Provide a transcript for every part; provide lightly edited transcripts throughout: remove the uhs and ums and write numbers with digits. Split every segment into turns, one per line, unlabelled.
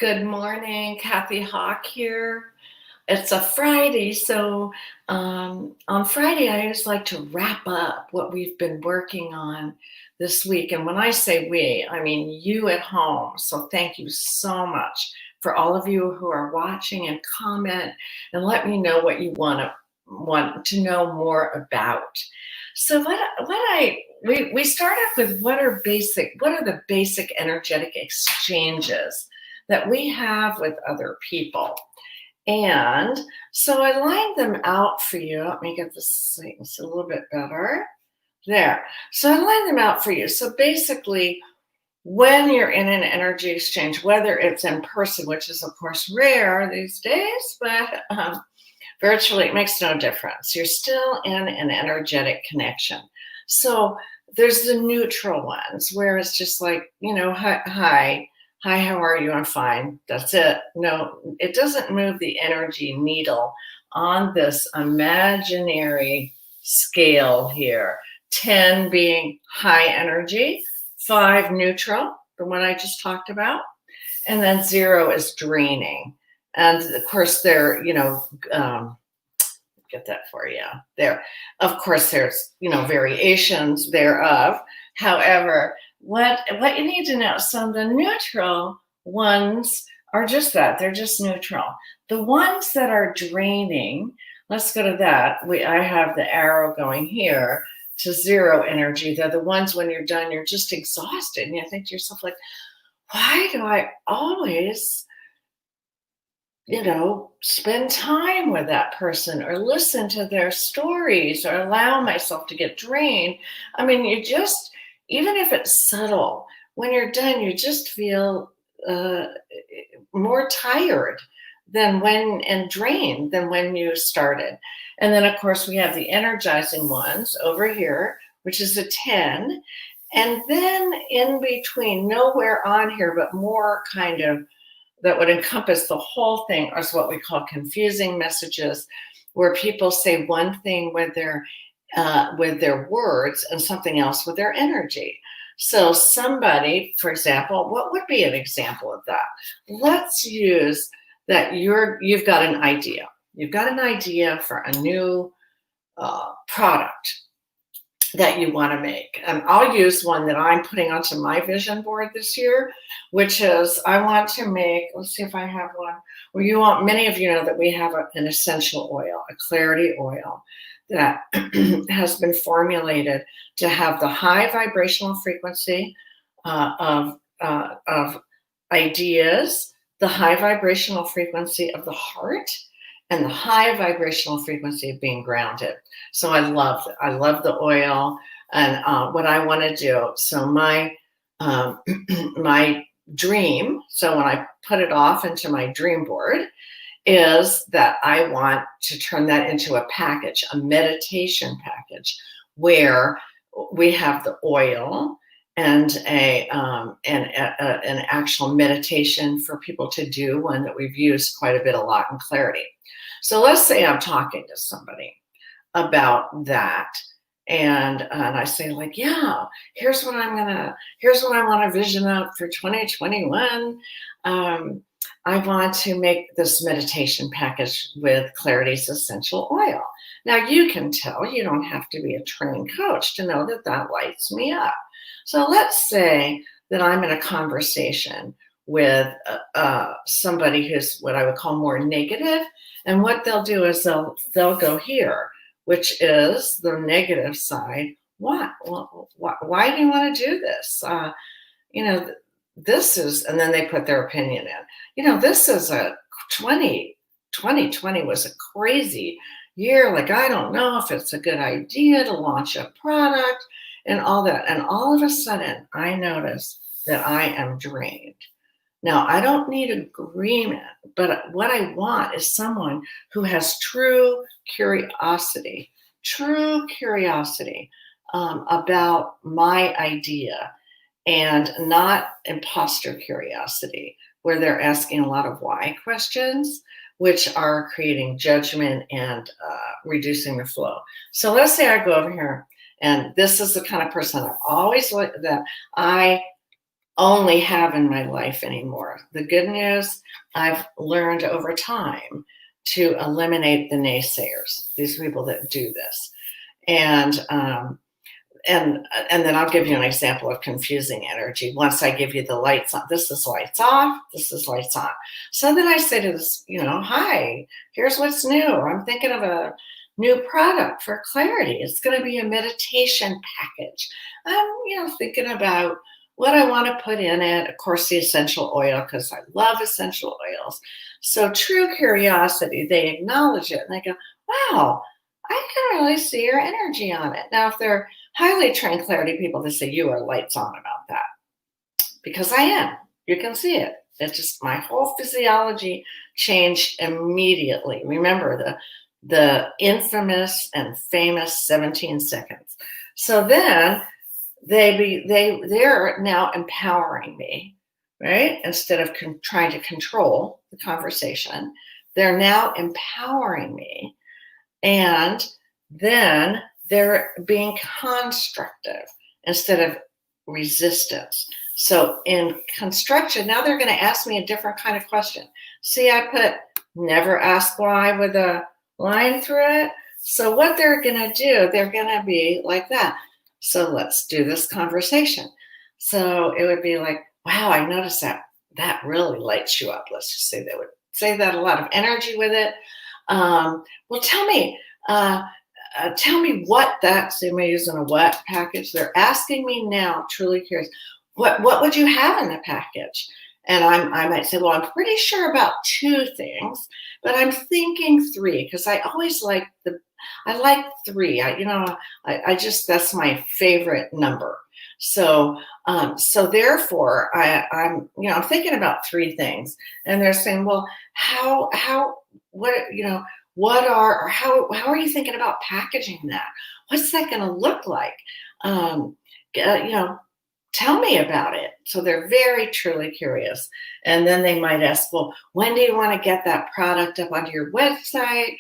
Good morning, Kathy Hawk here. It's a Friday, so on Friday, I always like to wrap up what we've been working on this week. And when I say we, I mean you at home. So thank you so much for all of you who are watching and comment and let me know what you want to know more about. So we start off with what are the basic energetic exchanges that we have with other people. And so I lined them out for you. Let me get this thing a little bit better. There. So I lined them out for you. So basically, when you're in an energy exchange, whether it's in person, which is of course rare these days, but virtually it makes no difference. You're still in an energetic connection. So there's the neutral ones where it's just like, hi, how are you? I'm fine. That's it. No, it doesn't move the energy needle on this imaginary scale here. 10 being high energy, 5 neutral, the one I just talked about, and then 0 is draining. And of course, get that for you there. Of course, there's variations thereof. However, what you need to know, so the neutral ones are just that, they're just neutral. The ones that are draining, let's go to that. I have the arrow going here to 0 energy. They're the ones when you're done, you're just exhausted, and you think to yourself, like, why do I always spend time with that person or listen to their stories or allow myself to get drained? I mean, even if it's subtle, when you're done, you just feel more tired and drained than when you started. And then, of course, we have the energizing ones over here, which is a 10. And then in between, nowhere on here, but more kind of that would encompass the whole thing, is what we call confusing messages, where people say one thing with their words and something else with their energy. So somebody, for example, what would be an example of that? Let's use that you've got an idea. You've got an idea for a new product that you want to make. And I'll use one that I'm putting onto my vision board this year, which is I want to make, let's see if I have one. Well, many of you know that we have an essential oil, a clarity oil that has been formulated to have the high vibrational frequency of ideas, the high vibrational frequency of the heart, and the high vibrational frequency of being grounded. So I love the oil, and what I want to do. So my my dream. So when I put it off into my dream board, is that I want to turn that into a package, a meditation package, where we have the oil and an actual meditation for people to do, one that we've used quite a lot in Clarity. So let's say I'm talking to somebody about that, and I say, like, yeah, here's what I want to vision up for 2021. I want to make this meditation package with Clarity's essential oil. Now, you can tell, you don't have to be a trained coach to know that lights me up. So let's say that I'm in a conversation with somebody who's what I would call more negative. And what they'll do is they'll go here, which is the negative side. What? Well, why do you want to do this? This is, and then they put their opinion in. This is 2020 was a crazy year. Like, I don't know if it's a good idea to launch a product and all that. And all of a sudden, I notice that I am drained. Now, I don't need agreement, but what I want is someone who has true curiosity about my idea, and not imposter curiosity, where they're asking a lot of why questions, which are creating judgment and reducing the flow. So let's say I go over here, and this is the kind of person I've always looked that I only have in my life anymore. The good news, I've learned over time to eliminate the naysayers, these people that do this. And and then I'll give you an example of confusing energy. Once I give you the lights on, this is lights off, this is lights on. So then I say to this, hi, here's what's new. I'm thinking of a new product for clarity. It's going to be a meditation package. I'm, thinking about what I want to put in it. Of course, the essential oil, because I love essential oils. So true curiosity, they acknowledge it and they go, wow, I can really see your energy on it. Now, if they're highly trained clarity people, they say, you are lights on about that. Because I am. You can see it. It's just my whole physiology changed immediately. Remember the infamous and famous 17 seconds. So then they're now empowering me, right? Instead of trying to control the conversation, they're now empowering me. And then they're being constructive instead of resistance. So in construction, now they're going to ask me a different kind of question. See, I put never ask why with a line through it. So what they're going to do, they're going to be like that. So let's do this conversation. So it would be like, wow, I noticed that really lights you up. Let's just say they would say that, a lot of energy with it. Well, tell me what that's, am I using a what package? They're asking me now, truly curious, what would you have in the package? And I might say, well, I'm pretty sure about 2 things, but I'm thinking 3 because I always like I like 3. I just, that's my favorite number. So therefore I'm thinking about 3 things, and they're saying, well, how what how are you thinking about packaging that? What's that going to look like? Tell me about it. So they're very truly curious. And then they might ask, well, when do you want to get that product up onto your website?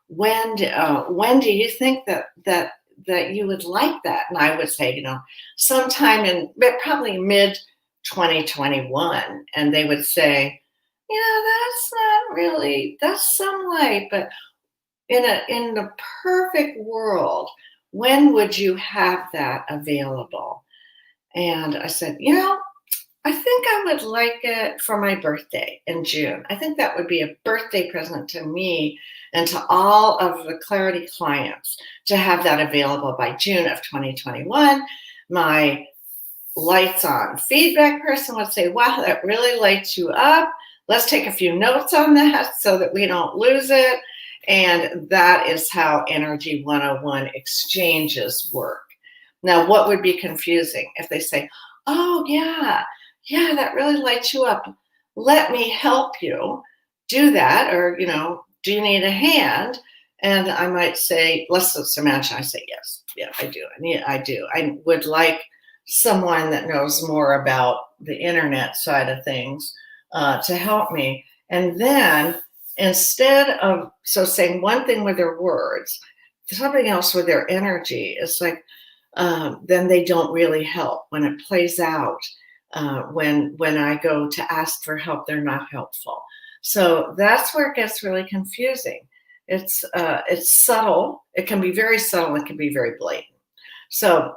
When do you think that you would like that? And I would say, sometime in probably mid 2021. And they would say, that's not really, that's some light, but in the perfect world, when would you have that available? And I said, I think I would like it for my birthday in June. I think that would be a birthday present to me and to all of the Clarity clients to have that available by June of 2021. My lights on feedback person would say, wow, that really lights you up. Let's take a few notes on that so that we don't lose it. And that is how Energy 101 exchanges work. Now, what would be confusing if they say, oh, yeah, that really lights you up. Let me help you do that. Or, do you need a hand? And I might say, let's imagine I say, yes, yeah, I do. I do. I would like someone that knows more about the internet side of things to help me. And then instead of, saying one thing with their words, something else with their energy, it's like, then they don't really help. When it plays out, when I go to ask for help, they're not helpful. So that's where it gets really confusing. It's subtle. It can be very subtle. It can be very blatant. So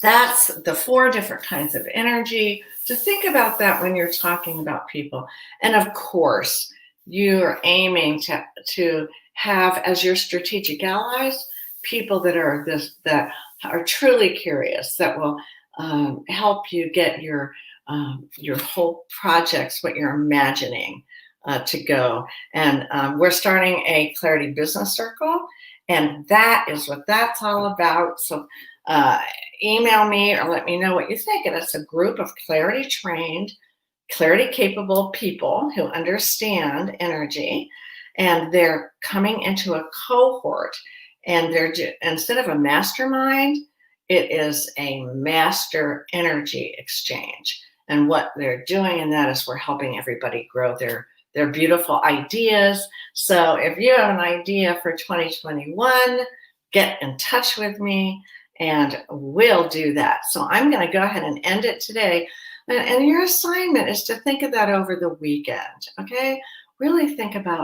that's the 4 different kinds of energy. To think about that when you're talking about people. And of course, you're aiming to have as your strategic allies people that are truly curious, that will help you get your whole projects, what you're imagining to go. And we're starting a Clarity Business Circle, and that is what that's all about. So email me or let me know what you think. And it's a group of Clarity trained, Clarity capable people who understand energy, and they're coming into a cohort. And they're instead of a mastermind, it is a master energy exchange. And what they're doing in that is we're helping everybody grow their beautiful ideas. So if you have an idea for 2021, get in touch with me. and we'll do that. So I'm going to go ahead and end it today. And your assignment is to think of that over the weekend, okay? Really think about